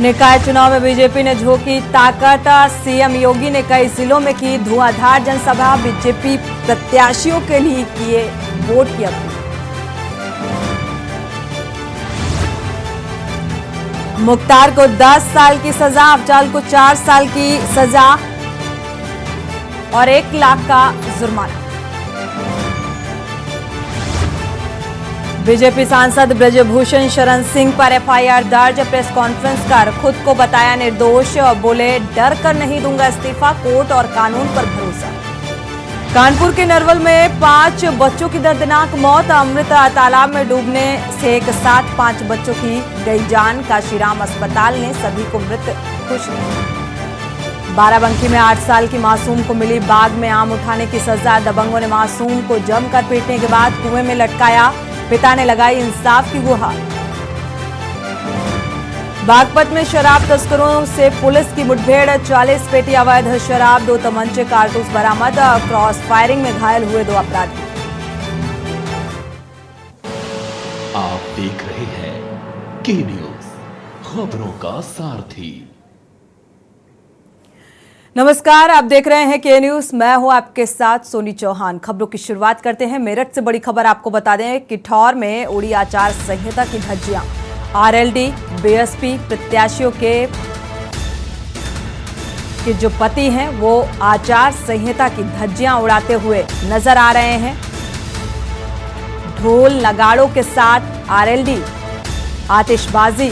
निकाय चुनाव में बीजेपी ने झोंकी ताकत। सीएम योगी ने कई जिलों में की धुआंधार जनसभा। बीजेपी प्रत्याशियों के लिए किए वोट की अपील। मुख्तार को 10 साल की सजा, अफजाल को 4 साल की सजा और 1 लाख का जुर्माना। बीजेपी सांसद ब्रजभूषण शरण सिंह पर एफआईआर दर्ज। प्रेस कॉन्फ्रेंस कर खुद को बताया निर्दोष। बोले डर कर नहीं दूंगा इस्तीफा, कोर्ट और कानून पर भरोसा। कानपुर के नरवल में 5 बच्चों की दर्दनाक मौत। अमृत तालाब में डूबने से एक साथ 5 बच्चों की गई जान। काशीराम अस्पताल ने सभी को मृत घोषित। बाराबंकी में 8 साल की मासूम को मिली बाग में आम उठाने की सजा। दबंगों ने मासूम को जमकर पीटने के बाद कुएं में लटकाया। पिता ने लगाई इंसाफ की गुहार। बागपत में शराब तस्करों से पुलिस की मुठभेड़। 40 पेटी अवैध शराब, 2 तमंचे, कारतूस बरामद। क्रॉस फायरिंग में घायल हुए 2 अपराधी। आप देख रहे हैं के न्यूज, खबरों का सारथी। नमस्कार, आप देख रहे हैं के न्यूज। मैं हूं आपके साथ सोनी चौहान। खबरों की शुरुआत करते हैं मेरठ से। बड़ी खबर आपको बता दें, किठौर में उड़ी आचार संहिता की धज्जियां। आरएलडी बीएसपी प्रत्याशियों के जो पति हैं वो आचार संहिता की धज्जियां उड़ाते हुए नजर आ रहे हैं। ढोल नगाड़ों के साथ आरएलडी आतिशबाजी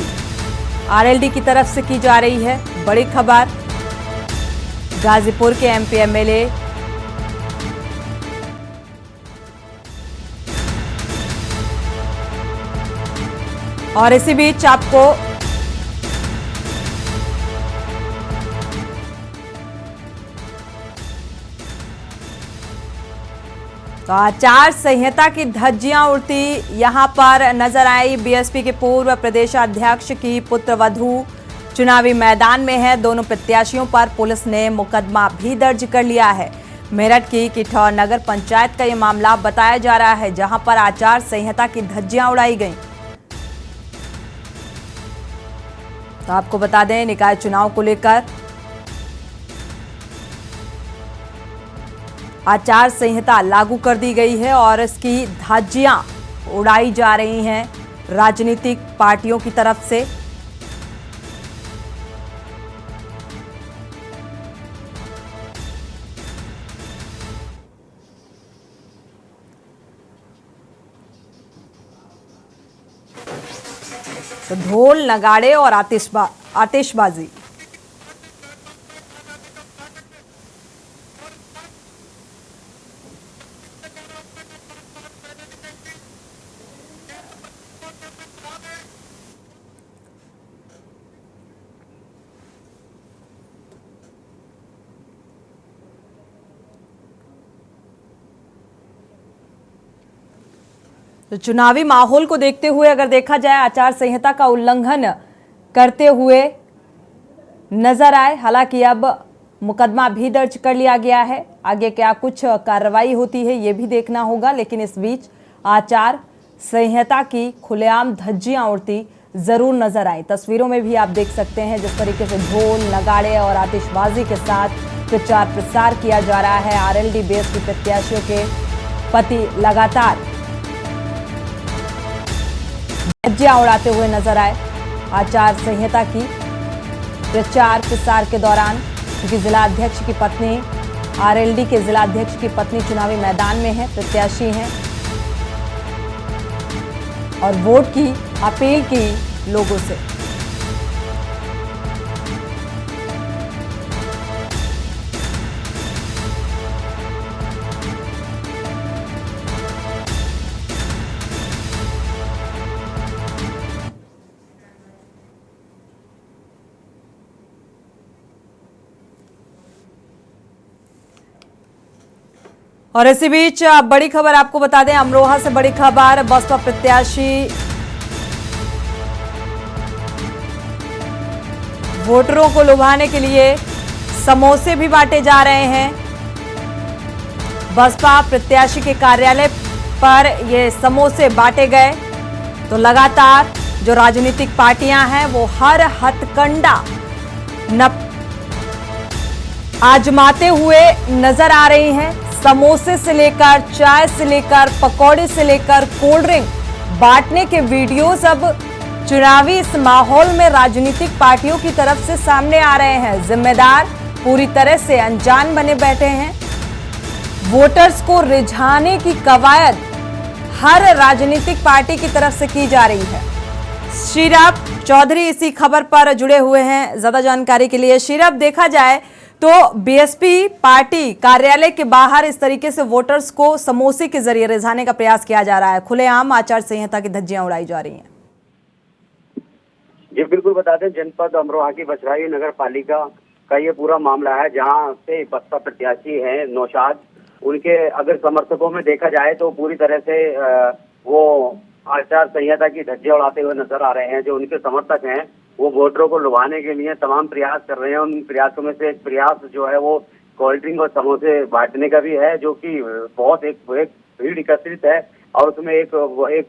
आरएलडी की तरफ से की जा रही है। बड़ी खबर, गाजीपुर के एमपी एमएलए और इसी बीच आपको तो आचार संहिता की धज्जियां उड़ती यहां पर नजर आई। बीएसपी के पूर्व प्रदेशाध्यक्ष की पुत्रवधू चुनावी मैदान में है। दोनों प्रत्याशियों पर पुलिस ने मुकदमा भी दर्ज कर लिया है। मेरठ की किठौर नगर पंचायत का यह मामला बताया जा रहा है, जहां पर आचार संहिता की धज्जियां उड़ाई गईं। तो आपको बता दें, निकाय चुनाव को लेकर आचार संहिता लागू कर दी गई है और इसकी धज्जियां उड़ाई जा रही हैं राजनीतिक पार्टियों की तरफ से। तो ढोल नगाड़े और आतिशबाजी। तो चुनावी माहौल को देखते हुए अगर देखा जाए, आचार संहिता का उल्लंघन करते हुए नजर आए। हालांकि अब मुकदमा भी दर्ज कर लिया गया है। आगे क्या कुछ कार्रवाई होती है ये भी देखना होगा। लेकिन इस बीच आचार संहिता की खुलेआम धज्जियां उड़ती जरूर नजर आई। तस्वीरों में भी आप देख सकते हैं जिस तरीके से ढोल नगाड़े और आतिशबाजी के साथ प्रचार प्रसार किया जा रहा है। आरएलडी बीएसपी प्रत्याशियों के पति लगातार धज्जियां उड़ाते हुए नजर आए। आचार संहिता की प्रचार प्रसार के दौरान, क्योंकि जिला अध्यक्ष की पत्नी, आरएलडी के जिला अध्यक्ष की पत्नी चुनावी मैदान में है, प्रत्याशी हैं और वोट की अपील की लोगों से। और इसी बीच बड़ी खबर आपको बता दें, अमरोहा से बड़ी खबर। बसपा प्रत्याशी वोटरों को लुभाने के लिए समोसे भी बांटे जा रहे हैं। बसपा प्रत्याशी के कार्यालय पर ये समोसे बांटे गए। तो लगातार जो राजनीतिक पार्टियां हैं वो हर हथकंडा आजमाते हुए नजर आ रही हैं। समोसे से लेकर चाय से लेकर पकौड़े से लेकर कोल्ड ड्रिंक बांटने के वीडियोस अब चुनावी इस माहौल में राजनीतिक पार्टियों की तरफ से सामने आ रहे हैं। जिम्मेदार पूरी तरह से अनजान बने बैठे हैं। वोटर्स को रिझाने की कवायद हर राजनीतिक पार्टी की तरफ से की जा रही है। श्रीराम चौधरी इसी खबर पर जुड़े हुए हैं ज्यादा जानकारी के लिए। श्रीराम, देखा जाए तो बीएसपी पार्टी कार्यालय के बाहर इस तरीके से वोटर्स को समोसे के जरिए रिझाने का प्रयास किया जा रहा है। खुलेआम आचार संहिता की धज्जियां उड़ाई जा रही हैं। जी बिल्कुल, बता दें जनपद अमरोहा की बछराई नगर पालिका का ये पूरा मामला है, जहां से बसपा प्रत्याशी हैं नौशाद, उनके अगर समर्थकों में देखा जाए तो पूरी तरह से वो आचार संहिता की धज्जियां उड़ाते हुए नजर आ रहे हैं। जो उनके समर्थक हैं वो वोटरों को लुभाने के लिए तमाम प्रयास कर रहे हैं। उन प्रयासों में से एक प्रयास जो है वो कोल्ड ड्रिंक और समोसे बांटने का भी है, जो कि बहुत एक भीड़ एकत्रित है और उसमें एक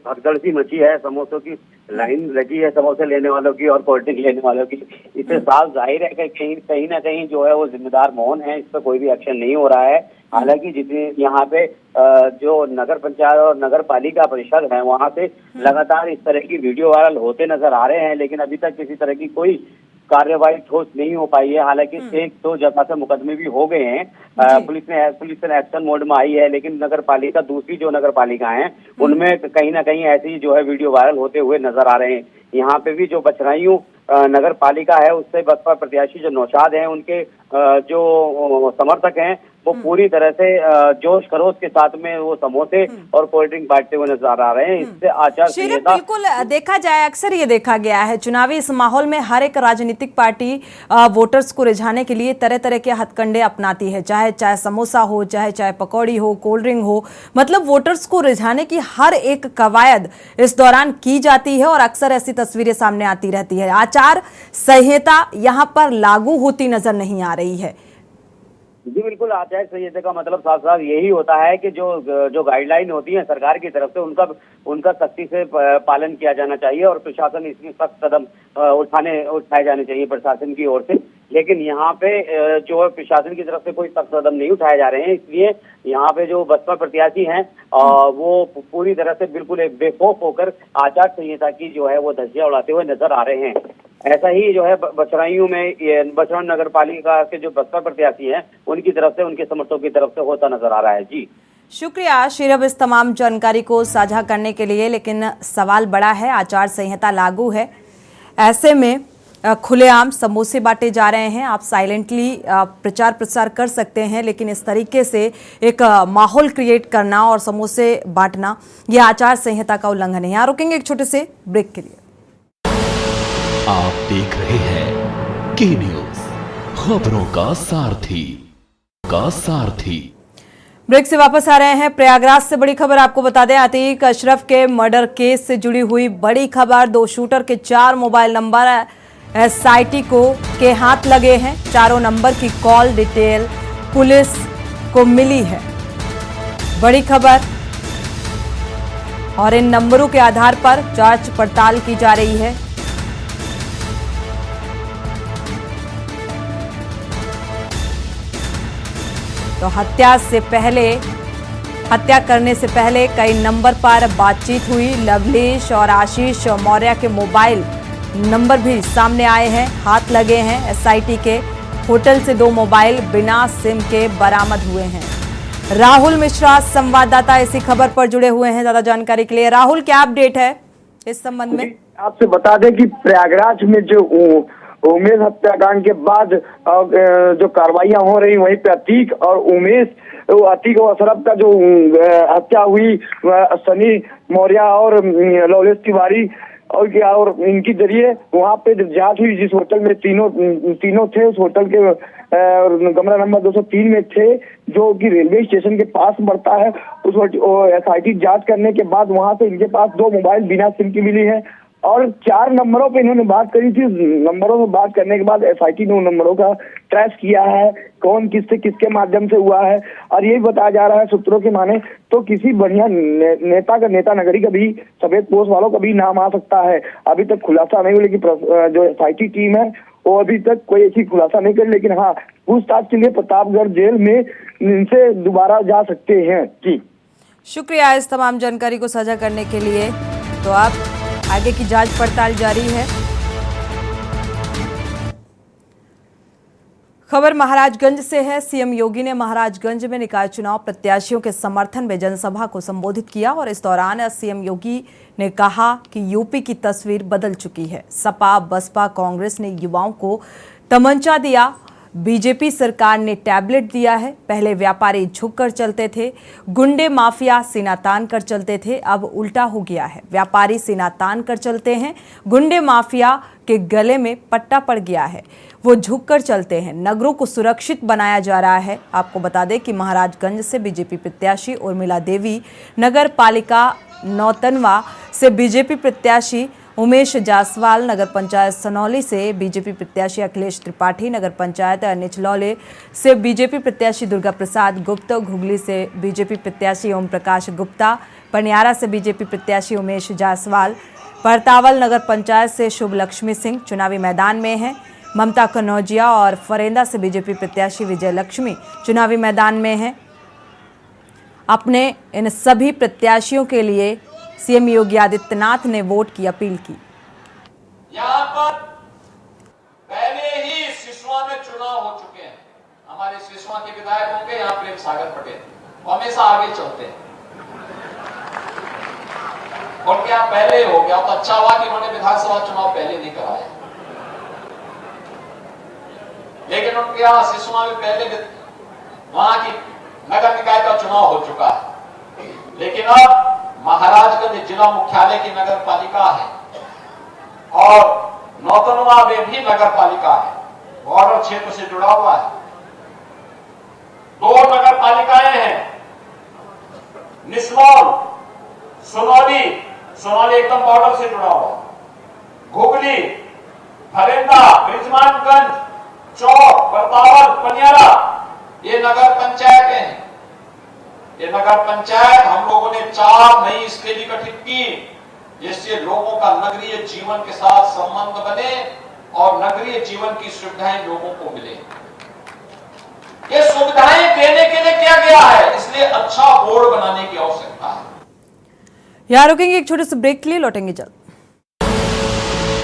भगदड़ सी मची है। समोसों की लाइन लगी है, समोसे लेने वालों की और कोल्ड ड्रिंक लेने वालों की। इससे साफ जाहिर है कि कहीं ना कहीं जो है वो जिम्मेदार मौन है, इस पर कोई भी एक्शन नहीं हो रहा है। हालांकि जितने यहाँ पे जो नगर पंचायत और नगर पालिका परिषद है वहाँ से लगातार इस तरह की वीडियो वायरल होते नजर आ रहे हैं, लेकिन अभी तक किसी तरह की कोई कार्यवाही ठोस नहीं हो पाई है। हालांकि एक दो जगह से मुकदमे भी हो गए हैं। पुलिस ने एक्शन मोड में आई है, लेकिन नगर पालिका दूसरी जो नगर पालिका है उनमें कहीं ना कहीं ऐसी जो है वीडियो वायरल होते हुए नजर आ रहे हैं। यहाँ पे भी जो बछराइयों नगर पालिका है उससे बसपा प्रत्याशी जो नौशाद हैं उनके जो समर्थक हैं वो पूरी तरह से जोश खरोश के साथ में वो समोसे और कोल्ड ड्रिंक बांटते हुए नजर आ रहे हैं। इससे आचार संहिता बिल्कुल देखा जाए, अक्सर ये देखा गया है चुनावी इस माहौल में हर एक राजनीतिक पार्टी वोटर्स को रिझाने के लिए तरह तरह के हथकंडे अपनाती है, चाहे समोसा हो, चाहे पकौड़ी हो, कोल्ड ड्रिंक हो। मतलब वोटर्स को रिझाने की हर एक कवायद इस दौरान की जाती है और अक्सर ऐसी तस्वीरें सामने आती रहती है। आचार संहिता यहाँ पर लागू होती नजर नहीं आ रही है। जी बिल्कुल, आचार संहिता का मतलब साफ साफ यही होता है कि जो गाइडलाइन होती है सरकार की तरफ से उनका सख्ती से पालन किया जाना चाहिए और प्रशासन इसमें सख्त कदम उठाए जाने चाहिए प्रशासन की ओर से। लेकिन यहाँ पे जो है प्रशासन की तरफ से कोई सख्त कदम नहीं उठाए जा रहे हैं, इसलिए यहाँ पे जो बसपा प्रत्याशी हैं वो पूरी तरह से बिल्कुल एक बेखौफ होकर आचार संहिता की जो है वो धज्जियां उड़ाते हुए नजर आ रहे हैं। ऐसा ही जो है बछराइयों में बछरा नगर पालिका के जो बसपा प्रत्याशी हैं उनकी तरफ से, उनके समर्थकों की तरफ से होता नजर आ रहा है। जी शुक्रिया श्रीरभ इस तमाम जानकारी को साझा करने के लिए। लेकिन सवाल बड़ा है, आचार संहिता लागू है, ऐसे में खुलेआम समोसे बांटे जा रहे हैं। आप साइलेंटली प्रचार प्रसार कर सकते हैं, लेकिन इस तरीके से एक माहौल क्रिएट करना और समोसे बांटना यह आचार संहिता का उल्लंघन है। यहाँ रुकेंगे एक छोटे से ब्रेक के लिए। आप देख रहे हैं के न्यूज, खबरों का सारथी। ब्रेक से वापस आ रहे हैं। प्रयागराज से बड़ी खबर आपको बता दें, अतीक अशरफ के मर्डर केस से जुड़ी हुई बड़ी खबर। 2 शूटर के 4 मोबाइल नंबर एसआईटी के हाथ लगे हैं। चारों नंबर की कॉल डिटेल पुलिस को मिली है। बड़ी खबर, और इन नंबरों के आधार पर जांच पड़ताल की जा रही है। तो हत्या करने से पहले कई नंबर पर बातचीत हुई। लवलेश और आशीष मौर्य के मोबाइल नंबर भी सामने आए हैं, हाथ लगे हैं एसआईटी के। होटल से 2 मोबाइल बिना सिम के बरामद हुए हैं। राहुल मिश्रा संवाददाता इसी खबर पर जुड़े हुए हैं ज्यादा जानकारी के लिए। राहुल, क्या अपडेट है इस संबंध में? आपसे बता दें कि प्रयागराज में जो उमेश हत्याकांड के बाद जो कार्रवाइयां हो रही वहीं पे अतीक और अशरफ का जो हत्या हुई, सनी मौर्य और लवलेश तिवारी और इनके जरिए वहां पे जांच हुई। जिस होटल में तीनों थे, उस होटल के कमरा नंबर 203 में थे, जो कि रेलवे स्टेशन के पास पड़ता है। उस एसआईटी जांच करने के बाद वहां से इनके पास 2 मोबाइल बिना सिम की मिली है और 4 नंबरों पे इन्होंने बात करी थी। नंबरों में बात करने के बाद एसआईटी ने उन नंबरों का ट्रेस किया है, कौन किससे किसके माध्यम से हुआ है। और यही बताया जा रहा है सूत्रों के माने तो किसी बढ़िया नेता का, नेता नगरी का भी, सफेद पोस्ट वालों का भी नाम आ सकता है। अभी तक खुलासा नहीं हुआ, लेकिन जो एसआईटी टीम है वो अभी तक कोई ऐसी खुलासा नहीं कर, लेकिन हाँ पूछताछ के लिए प्रतापगढ़ जेल में इनसे दोबारा जा सकते हैं। जी शुक्रिया इस तमाम जानकारी को साझा करने के लिए। तो आप आगे की जांच पड़ताल जारी है। खबर महाराजगंज से है। सीएम योगी ने महाराजगंज में निकाय चुनाव प्रत्याशियों के समर्थन में जनसभा को संबोधित किया और इस दौरान सीएम योगी ने कहा कि यूपी की तस्वीर बदल चुकी है। सपा, बसपा, कांग्रेस ने युवाओं को तमंचा दिया, बीजेपी सरकार ने टैबलेट दिया है। पहले व्यापारी झुककर चलते थे, गुंडे माफिया सीना तान कर चलते थे, अब उल्टा हो गया है। व्यापारी सीना तान कर चलते हैं, गुंडे माफिया के गले में पट्टा पड़ गया है, वो झुककर चलते हैं। नगरों को सुरक्षित बनाया जा रहा है। आपको बता दें कि महाराजगंज से बीजेपी प्रत्याशी उर्मिला देवी, नगर पालिका नौतनवा से बीजेपी प्रत्याशी उमेश जायसवाल, नगर पंचायत सनौली से बीजेपी प्रत्याशी अखिलेश त्रिपाठी, नगर पंचायत निचलौले से बीजेपी प्रत्याशी दुर्गा प्रसाद गुप्त, घुगली से बीजेपी प्रत्याशी ओम प्रकाश गुप्ता, पनियारा से बीजेपी प्रत्याशी उमेश जायसवाल, परतावल नगर पंचायत से शुभ लक्ष्मी सिंह चुनावी मैदान में हैं। ममता कनौजिया और फरेंदा से बीजेपी प्रत्याशी विजय लक्ष्मी चुनावी मैदान में हैं। अपने इन सभी प्रत्याशियों के लिए सीएम योगी आदित्यनाथ ने वोट की अपील की। यहाँ पर पहले ही सिसवा में चुनाव हो चुके हैं। हमारे सिसवा के विधायक होंगे यहाँ प्रेम सागर पटेल, वो हमेशा आगे चलते हैं। उनके यहाँ पहले हो गया तो अच्छा हुआ कि उन्होंने विधानसभा चुनाव पहले नहीं कराया, लेकिन उनके यहाँ सिसवा में पहले वहां की नगर निकाय का चुनाव हो चुका है। लेकिन अब महाराजगंज जिला मुख्यालय की नगर पालिका है और नौतनवा में भी नगर पालिका है, बॉर्डर क्षेत्र से जुड़ा हुआ है। 2 नगर पालिकाएं हैं, निसमौल, सोनौली, सोनौली एकदम बॉर्डर से जुड़ा हुआ, घुगली, फरेंदा, ब्रिजमानगंज, चौक, परतावल, पनियारा, ये नगर पंचायतें हैं। ये नगर पंचायत हम लोगों ने 4 नई इसलिए गठित की जिससे लोगों का नगरीय जीवन के साथ संबंध बने और नगरीय जीवन की सुविधाएं लोगों को मिले। ये सुविधाएं देने के लिए किया गया है, इसलिए अच्छा बोर्ड बनाने की आवश्यकता है। यहाँ रुकेंगे, एक छोटे से ब्रेक के लिए लौटेंगे जल्द।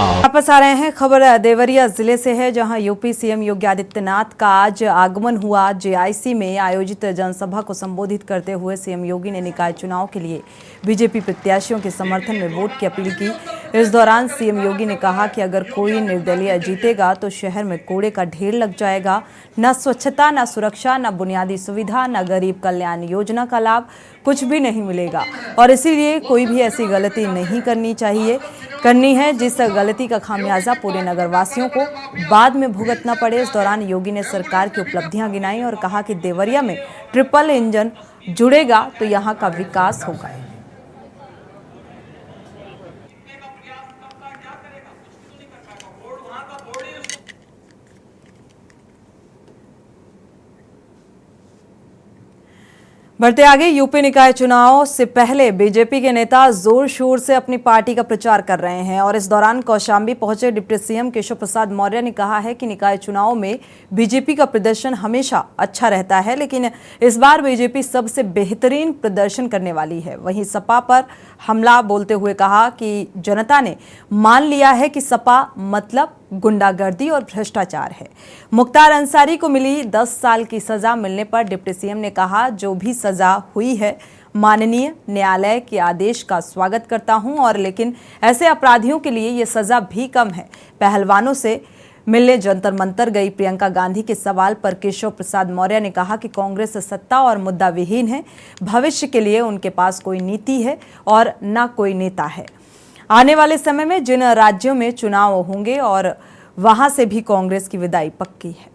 वापस आ रहे हैं। खबर देवरिया जिले से है, जहां यूपी सीएम योगी आदित्यनाथ का आज आगमन हुआ। जेआईसी में आयोजित जनसभा को संबोधित करते हुए सीएम योगी ने निकाय चुनाव के लिए बीजेपी प्रत्याशियों के समर्थन में वोट की अपील की। इस दौरान सीएम योगी ने कहा कि अगर कोई निर्दलीय जीतेगा तो शहर में कूड़े का ढेर लग जाएगा। न स्वच्छता, न सुरक्षा, न बुनियादी सुविधा, न गरीब कल्याण योजना का लाभ, कुछ भी नहीं मिलेगा। और इसीलिए कोई भी ऐसी गलती नहीं करनी है जिस गलती का खामियाजा पूरे नगरवासियों को बाद में भुगतना पड़े। इस दौरान योगी ने सरकार की उपलब्धियां गिनाई और कहा कि देवरिया में ट्रिपल इंजन जुड़ेगा तो यहां का विकास होगा। बढ़ते आगे, यूपी निकाय चुनाव से पहले बीजेपी के नेता जोर शोर से अपनी पार्टी का प्रचार कर रहे हैं और इस दौरान कौशाम्बी पहुंचे डिप्टी सीएम केशव प्रसाद मौर्य ने कहा है कि निकाय चुनाव में बीजेपी का प्रदर्शन हमेशा अच्छा रहता है, लेकिन इस बार बीजेपी सबसे बेहतरीन प्रदर्शन करने वाली है। वहीं सपा पर हमला बोलते हुए कहा कि जनता ने मान लिया है कि सपा मतलब गुंडागर्दी और भ्रष्टाचार है। मुख्तार अंसारी को मिली 10 साल की सजा मिलने पर डिप्टी सीएम ने कहा, जो भी सजा हुई है माननीय न्यायालय के आदेश का स्वागत करता हूं, और लेकिन ऐसे अपराधियों के लिए ये सजा भी कम है। पहलवानों से मिलने जंतर मंतर गई प्रियंका गांधी के सवाल पर केशव प्रसाद मौर्य ने कहा कि कांग्रेस सत्ता और मुद्दा विहीन है, भविष्य के लिए उनके पास कोई नीति है और न कोई नेता है। आने वाले समय में जिन राज्यों में चुनाव होंगे और वहां से भी कांग्रेस की विदाई पक्की है।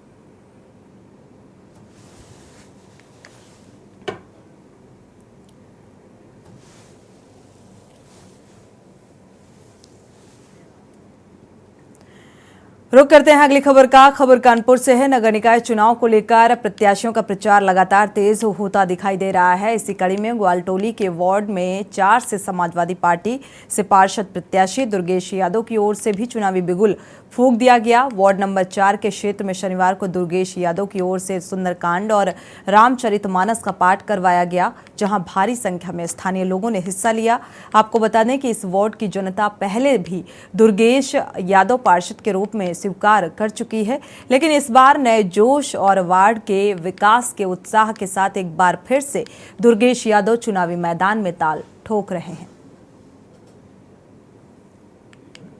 रुक करते हैं अगली खबर का। खबर कानपुर से है। नगर निकाय चुनाव को लेकर प्रत्याशियों का प्रचार लगातार तेज होता दिखाई दे रहा है। इसी कड़ी में ग्वालटोली के वार्ड में 4 से समाजवादी पार्टी से पार्षद प्रत्याशी दुर्गेश यादव की ओर से भी चुनावी बिगुल फूंक दिया गया। वार्ड नंबर 4 के क्षेत्र में शनिवार को दुर्गेश यादव की ओर से सुंदरकांड और रामचरितमानस का पाठ करवाया गया, जहां भारी संख्या में स्थानीय लोगों ने हिस्सा लिया। आपको बता दें कि इस वार्ड की जनता पहले भी दुर्गेश यादव पार्षद के रूप में स्वीकार कर चुकी है, लेकिन इस बार नए जोश और वार्ड के विकास के उत्साह के साथ एक बार फिर से दुर्गेश यादव चुनावी मैदान में ताल ठोक रहे हैं।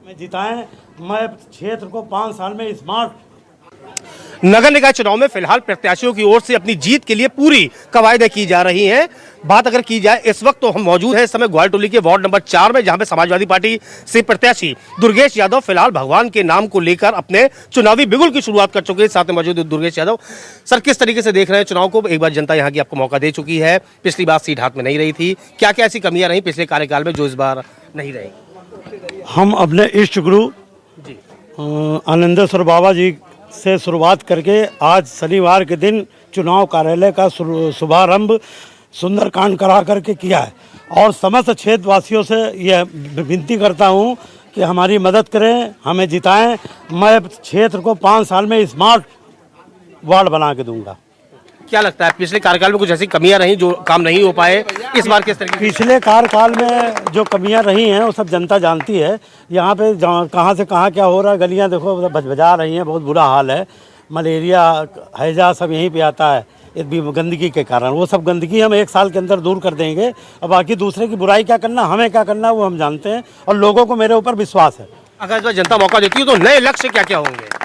जिताएं, मैं क्षेत्र को 5 साल में स्मार्ट। नगर निकाय चुनाव में फिलहाल प्रत्याशियों की ओर से अपनी जीत के लिए पूरी कवायदें की जा रही हैं। बात अगर की जाए इस वक्त तो हम मौजूद हैं इस समय ग्वालटोली के वार्ड नंबर 4 में, जहां पे समाजवादी पार्टी से प्रत्याशी दुर्गेश यादव फिलहाल भगवान के नाम को लेकर अपने चुनावी बिगुल की शुरुआत कर चुके हैं। साथ में मौजूद दुर्गेश यादव, सर किस तरीके से देख रहे हैं चुनाव को? एक बार जनता यहाँ की आपको मौका दे चुकी है, पिछली बार सीट हाथ में नहीं रही थी, क्या क्या ऐसी कमियां रही पिछले कार्यकाल में जो इस बार नहीं रही? हम अपने इष्ट गुरु आनंदेश्वर बाबा जी से शुरुआत करके आज शनिवार के दिन चुनाव कार्यालय का शुभारंभ सुंदरकांड करा करके किया है, और समस्त क्षेत्रवासियों से यह विनती करता हूं कि हमारी मदद करें, हमें जिताएं। मैं क्षेत्र को 5 साल में स्मार्ट वार्ड बना के दूंगा। क्या लगता है पिछले कार्यकाल में कुछ ऐसी कमियां रही जो काम नहीं हो पाए, इस बार किस तरीके? पिछले कार्यकाल में जो कमियां रही हैं वो सब जनता जानती है। यहाँ पे कहाँ से कहाँ क्या हो रहा है, गलियाँ देखो बजा रही हैं, बहुत बुरा हाल है। मलेरिया, हैजा सब यहीं पे आता है गंदगी के कारण। वो सब गंदगी हम 1 साल के अंदर दूर कर देंगे, और बाकी दूसरे की बुराई क्या करना, हमें क्या करना वो हम जानते हैं, और लोगों को मेरे ऊपर विश्वास है। अगर इस बार जनता मौका देती है तो नए लक्ष्य क्या क्या होंगे?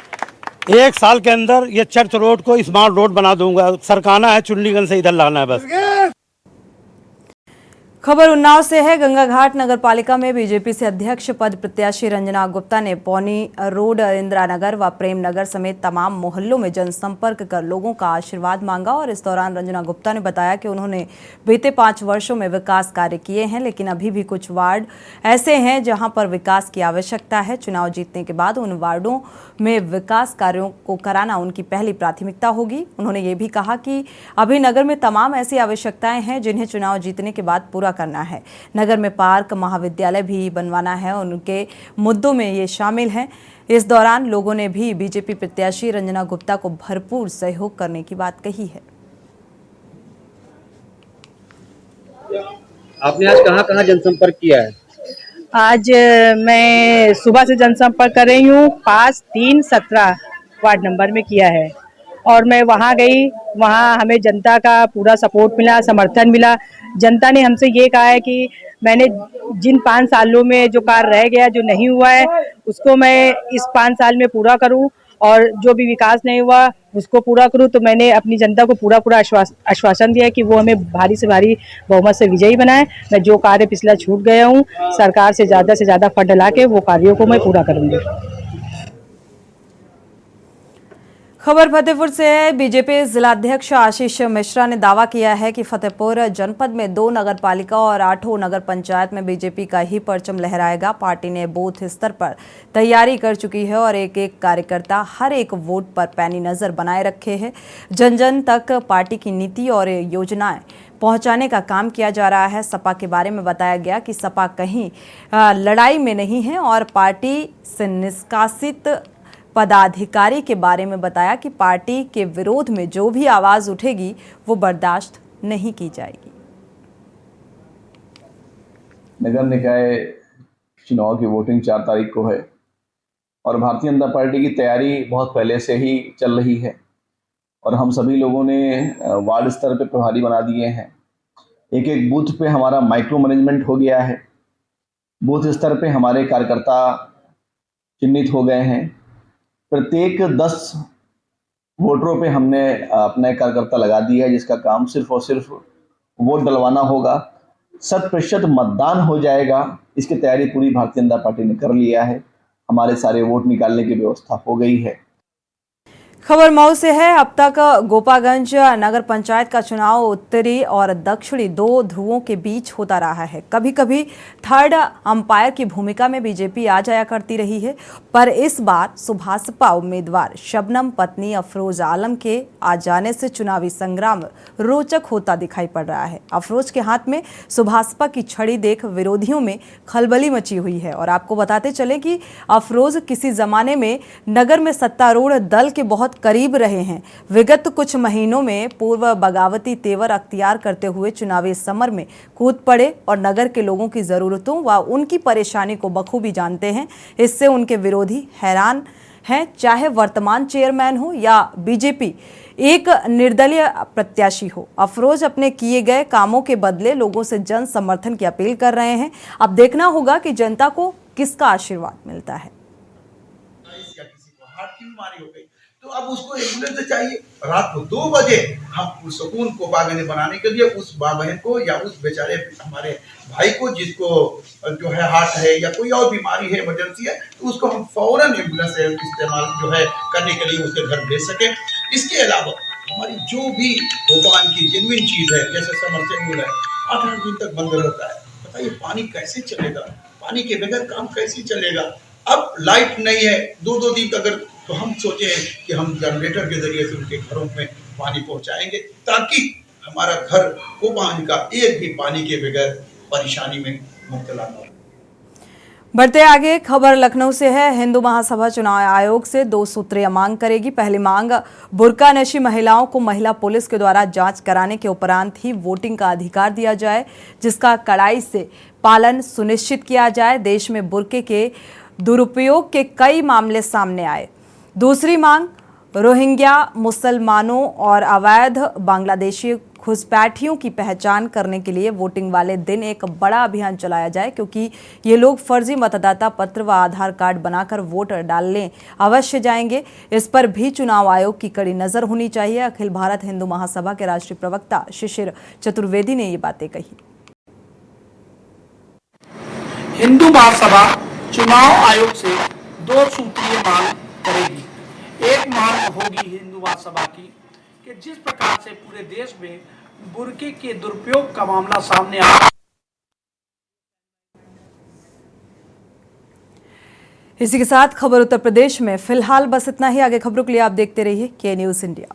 1 साल के अंदर ये चर्च रोड को स्मार्ट रोड बना दूंगा। सरकाना है, चुन्नीगंज से इधर लाना है बस। खबर उन्नाव से है। गंगा घाट नगर पालिका में बीजेपी से अध्यक्ष पद प्रत्याशी रंजना गुप्ता ने पौनी रोड, इंदिरा नगर व प्रेम नगर समेत तमाम मोहल्लों में जनसंपर्क कर लोगों का आशीर्वाद मांगा। और इस दौरान रंजना गुप्ता ने बताया कि उन्होंने बीते 5 वर्षों में विकास कार्य किए हैं, लेकिन अभी भी कुछ वार्ड ऐसे हैं जहां पर विकास की आवश्यकता है। चुनाव जीतने के बाद उन वार्डों में विकास कार्यों को कराना उनकी पहली प्राथमिकता होगी। उन्होंने ये भी कहा कि अभी नगर में तमाम ऐसी आवश्यकताएं हैं जिन्हें चुनाव जीतने के बाद पूरा करना है। नगर में पार्क, महाविद्यालय भी बनवाना है, उनके मुद्दों में ये शामिल हैं। इस दौरान लोगों ने भी बीजेपी प्रत्याशी रंजना गुप्ता को भरपूर सहयोग करने की बात कही है। आपने आज कहाँ जनसंपर्क किया है? आज मैं सुबह से जनसंपर्क कर रही हूँ। 5, 3, 17 वार्ड नंबर में किया है, और मैं वहाँ गई, वहाँ हमें जनता का पूरा सपोर्ट मिला, समर्थन मिला। जनता ने हमसे ये कहा है कि मैंने जिन 5 सालों में जो कार्य रह गया, जो नहीं हुआ है, उसको मैं इस 5 साल में पूरा करूं, और जो भी विकास नहीं हुआ उसको पूरा करूं। तो मैंने अपनी जनता को पूरा आश्वासन दिया कि वो हमें भारी से भारी बहुमत से विजयी बनाए। मैं जो कार्य पिछला छूट गया हूं, सरकार से ज़्यादा फंड ला के वो कार्यों को मैं पूरा करूंगी। खबर फतेहपुर से है। बीजेपी जिलाध्यक्ष आशीष मिश्रा ने दावा किया है कि फतेहपुर जनपद में 2 नगर पालिका और 8 नगर पंचायत में बीजेपी का ही परचम लहराएगा। पार्टी ने बूथ स्तर पर तैयारी कर चुकी है और एक एक कार्यकर्ता हर एक वोट पर पैनी नजर बनाए रखे है। जन जन तक पार्टी की नीति और योजनाएं पहुंचाने का काम किया जा रहा है। सपा के बारे में बताया गया कि सपा कहीं लड़ाई में नहीं है, और पार्टी से निष्कासित पदाधिकारी के बारे में बताया कि पार्टी के विरोध में जो भी आवाज उठेगी वो बर्दाश्त नहीं की जाएगी। नगर निकाय चुनाव की वोटिंग 4 तारीख को है, और भारतीय जनता पार्टी की तैयारी बहुत पहले से ही चल रही है, और हम सभी लोगों ने वार्ड स्तर पे प्रभारी बना दिए हैं। एक एक बूथ पे हमारा माइक्रो मैनेजमेंट हो गया है। बूथ स्तर पे हमारे कार्यकर्ता चिन्हित हो गए हैं। प्रत्येक 10 वोटरों पे हमने अपना एक कार्यकर्ता लगा दिया है, जिसका काम सिर्फ और सिर्फ वोट डलवाना होगा। 100% मतदान हो जाएगा। इसकी तैयारी पूरी भारतीय जनता पार्टी ने कर लिया है। हमारे सारे वोट निकालने की व्यवस्था हो गई है। खबर मऊ से है। अब तक गोपागंज नगर पंचायत का चुनाव उत्तरी और दक्षिणी दो ध्रुवों के बीच होता रहा है। कभी कभी थर्ड अंपायर की भूमिका में बीजेपी आ जाया करती रही है, पर इस बार सुभासपा उम्मीदवार शबनम पत्नी अफरोज आलम के आ जाने से चुनावी संग्राम रोचक होता दिखाई पड़ रहा है। अफरोज के हाथ में सुभासपा की छड़ी देख विरोधियों में खलबली मची हुई है। और आपको बताते चले कि अफरोज किसी जमाने में नगर में सत्तारूढ़ दल के बहुत करीब रहे हैं। विगत कुछ महीनों में पूर्व बगावती तेवर अख्तियार करते हुए चुनावी समर में कूद पड़े और नगर के लोगों की जरूरतों व उनकी परेशानी को बखूबी जानते हैं। इससे उनके विरोधी हैरान हैं, चाहे वर्तमान चेयरमैन हो या बीजेपी एक निर्दलीय प्रत्याशी हो। अफरोज अपने किए गए कामों के बदले लोगों से जन समर्थन की अपील कर रहे हैं। अब देखना होगा कि जनता को किसका आशीर्वाद मिलता है। तो अब उसको एम्बुलेंस चाहिए। रात को 2 बजे हम सुकून को बागने बनाने के लिए उस माँ बहन को या उस बेचारे हमारे भाई को जिसको जो है हार्ट है या कोई और बीमारी है, इमरजेंसी है, तो उसको हम फौरन एम्बुलेंस इस्तेमाल जो है करने के लिए उसके घर भेज सके। इसके अलावा हमारी जो भी भोपाल की जेन्युइन चीज है, जैसे समरसेबुल है, 8 दिन तक बंद रहता है। बताइए पानी कैसे चलेगा? पानी के बगैर काम कैसे चलेगा? अब लाइट नहीं है 2-2 दिन अगर, तो हम सोचे कि हम जनरेटर के जरिए से उनके घरों में पानी पहुंचाएंगे ताकि हमारा घर कोपांज का एक भी पानी के बगैर परेशानी में मुब्तला न हो। बढ़ते आगे, खबर लखनऊ से है। हिंदू महासभा चुनाव आयोग से 2 सूत्रीय मांग करेगी। पहली मांग, बुर्का नशी महिलाओं को महिला पुलिस के द्वारा जांच कराने के उपरांत ही वोटिंग का अधिकार दिया जाए, जिसका कड़ाई से पालन सुनिश्चित किया जाए। देश में बुर्के के दुरुपयोग के कई मामले सामने आए। दूसरी मांग, रोहिंग्या मुसलमानों और अवैध बांग्लादेशी घुसपैठियों की पहचान करने के लिए वोटिंग वाले दिन एक बड़ा अभियान चलाया जाए, क्योंकि ये लोग फर्जी मतदाता पत्र व आधार कार्ड बनाकर वोट डालने अवश्य जाएंगे। इस पर भी चुनाव आयोग की कड़ी नजर होनी चाहिए। अखिल भारत हिंदू महासभा के राष्ट्रीय प्रवक्ता शिशिर चतुर्वेदी ने ये बातें कही। हिंदू महासभा चुनाव आयोग से 2 सूत्रीय मांग करेगी। एक मांग होगी हिंदू महासभा की कि जिस प्रकार से पूरे देश में बुर्के के दुरुपयोग का मामला सामने आया। इसी के साथ खबर उत्तर प्रदेश में फिलहाल बस इतना ही। आगे खबरों के लिए आप देखते रहिए के न्यूज़ इंडिया।